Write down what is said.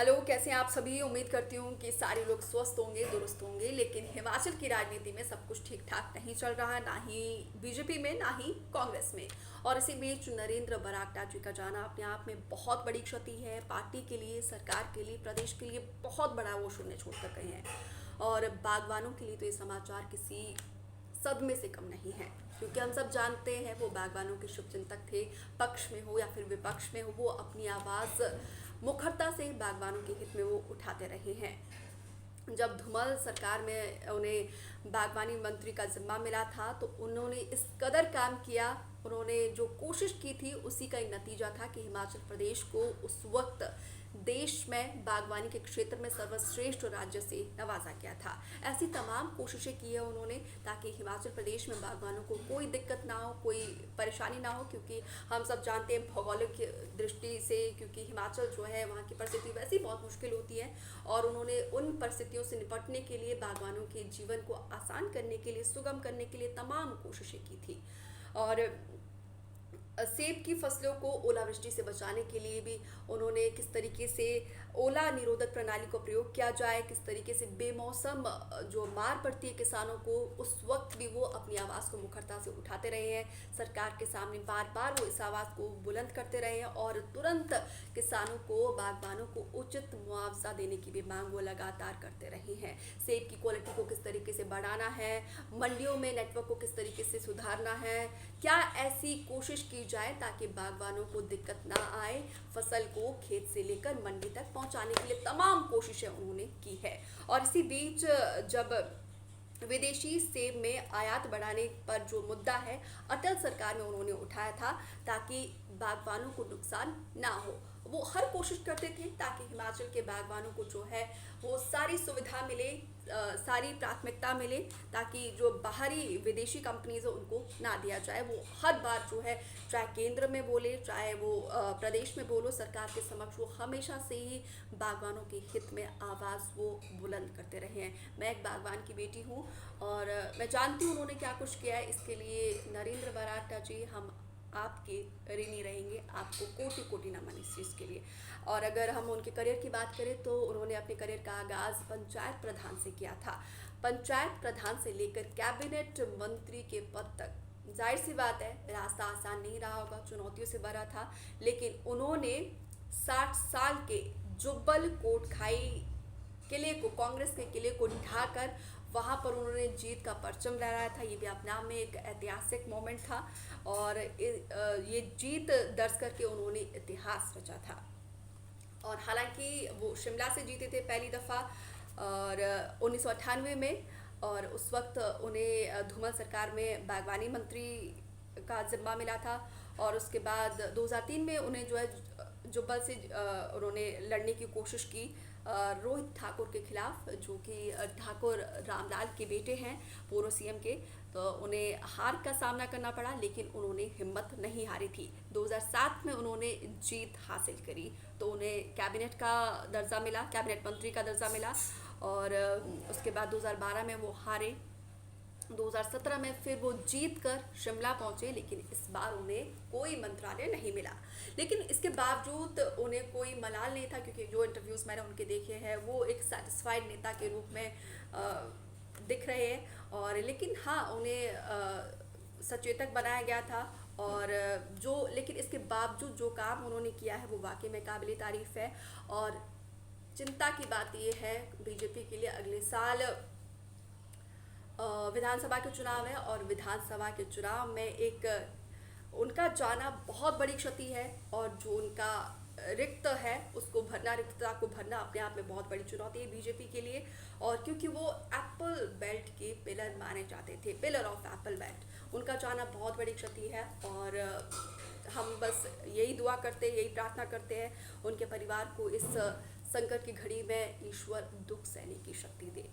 Hello, कैसे हैं आप सभी। उम्मीद करती हूँ कि सारे लोग स्वस्थ होंगे, दुरुस्त होंगे। लेकिन हिमाचल की राजनीति में सब कुछ ठीक ठाक नहीं चल रहा है, ना ही बीजेपी में, ना ही कांग्रेस में। और इसी बीच नरेंद्र बरागटा जी का जाना अपने आप में बहुत बड़ी क्षति है। पार्टी के लिए, सरकार के लिए, प्रदेश के लिए बहुत बड़ा वो शून्य छोड़ कर गए हैं। और बागवानों के लिए तो ये समाचार किसी सदमे से कम नहीं है, क्योंकि हम सब जानते हैं वो बागवानों के शुभचिंतक थे। पक्ष में हो या फिर विपक्ष में हो, वो अपनी आवाज़ मुखरता से बागवानों के हित में वो उठाते रहे हैं। जब धूमल सरकार में उन्हें बागवानी मंत्री का जिम्मा मिला था तो उन्होंने इस कदर काम किया, उन्होंने जो कोशिश की थी उसी का एक नतीजा था कि हिमाचल प्रदेश को उस वक्त देश में बागवानी के क्षेत्र में सर्वश्रेष्ठ राज्य से नवाजा गया था। ऐसी तमाम कोशिशें की है उन्होंने ताकि हिमाचल प्रदेश में बागवानों को कोई दिक्कत ना हो, कोई परेशानी ना हो। क्योंकि हम सब जानते हैं भौगोलिक दृष्टि से, क्योंकि हिमाचल जो है वहाँ की परिस्थिति वैसी बहुत मुश्किल होती है। और उन्होंने उन परिस्थितियों से निपटने के लिए, बागवानों के जीवन को आसान करने के लिए, सुगम करने के लिए तमाम कोशिशें की थी। और सेब की फसलों को ओलावृष्टि से बचाने के लिए भी उन्होंने किस तरीके से ओला निरोधक प्रणाली का प्रयोग किया जाए, किस तरीके से बेमौसम जो मार पड़ती है किसानों को, उस वक्त भी वो अपनी आवाज़ को मुखरता से उठाते रहे हैं। सरकार के सामने बार बार वो इस आवाज़ को बुलंद करते रहे हैं और तुरंत किसानों को, बागवानों को उचित मुआवजा देने की भी मांग वो लगातार करते रहे हैं। सेब की क्वालिटी को किस तरीके से बढ़ाना है, मंडियों में नेटवर्क को किस तरीके से सुधारना है, क्या ऐसी कोशिश की जाए ताकि बागवानों को दिक्कत ना आए, फसल को खेत से लेकर मंडी तक पहुंचाने के लिए तमाम कोशिशें उन्होंने की है। और इसी बीच जब विदेशी सेब में आयात बढ़ाने पर जो मुद्दा है अटल सरकार में उन्होंने उठाया था ताकि बागवानों को नुकसान ना हो, वो हर कोशिश करते थे ताकि हिमाचल के बागवानों को जो है वो सारी सुविधा मिले, सारी प्राथमिकता मिले, ताकि जो बाहरी विदेशी कंपनीज है उनको ना दिया जाए। वो हर बार जो है, चाहे केंद्र में बोले, चाहे वो प्रदेश में बोलो, सरकार के समक्ष वो हमेशा से ही बागवानों के हित में आवाज़ वो बुलंद करते रहे हैं। मैं एक बागवान की बेटी हूँ और मैं जानती हूँ उन्होंने क्या कुछ किया है। इसके लिए नरेंद्र बरागटा जी, हम आपके ऋणी रहेंगे, आपको कोटि कोटि नमन इस चीज़ के लिए। और अगर हम उनके करियर की बात करें तो उन्होंने अपने करियर का आगाज़ पंचायत प्रधान से किया था। पंचायत प्रधान से लेकर कैबिनेट मंत्री के पद तक, जाहिर सी बात है रास्ता आसान नहीं रहा होगा, चुनौतियों से भरा था। लेकिन उन्होंने 60 साल के जुब्बल कोटखाई किले को, कांग्रेस के किले को ढाकर वहाँ पर उन्होंने जीत का परचम लहराया था। ये भी अपने आप में एक ऐतिहासिक मोमेंट था और ये जीत दर्ज करके उन्होंने इतिहास रचा था। और हालांकि वो शिमला से जीते थे पहली दफ़ा और 1998 में, और उस वक्त उन्हें धूमल सरकार में बागवानी मंत्री का जिम्मा मिला था। और उसके बाद 2003 में उन्हें जो है जुब्बल से उन्होंने लड़ने की कोशिश की रोहित ठाकुर के खिलाफ, जो कि ठाकुर रामलाल के बेटे हैं, पूर्व सीएम के। तो उन्हें हार का सामना करना पड़ा, लेकिन उन्होंने हिम्मत नहीं हारी थी। 2007 में उन्होंने जीत हासिल करी तो उन्हें कैबिनेट का दर्जा मिला, कैबिनेट मंत्री का दर्जा मिला। और उसके बाद 2012 में वो हारे, 2017 में फिर वो जीत कर शिमला पहुंचे, लेकिन इस बार उन्हें कोई मंत्रालय नहीं मिला। लेकिन इसके बावजूद उन्हें कोई मलाल नहीं था, क्योंकि जो इंटरव्यूज़ मैंने उनके देखे हैं वो एक सेटिस्फाइड नेता के रूप में दिख रहे हैं। और लेकिन हाँ, उन्हें सचेतक बनाया गया था। और जो, लेकिन इसके बावजूद जो काम उन्होंने किया है वो वाकई में काबिल तारीफ़ है। और चिंता की बात ये है बीजेपी के लिए, अगले साल विधानसभा के चुनाव है और विधानसभा के चुनाव में एक उनका जाना बहुत बड़ी क्षति है। और जो उनका रिक्त है उसको भरना, रिक्तता को भरना अपने आप में बहुत बड़ी चुनौती है बीजेपी के लिए। और क्योंकि वो एप्पल बेल्ट के पिलर माने जाते थे, पिलर ऑफ एप्पल बेल्ट, उनका जाना बहुत बड़ी क्षति है। और हम बस यही दुआ करते हैं, यही प्रार्थना करते हैं उनके परिवार को इस संकट की घड़ी में ईश्वर दुख सहने की शक्ति दे।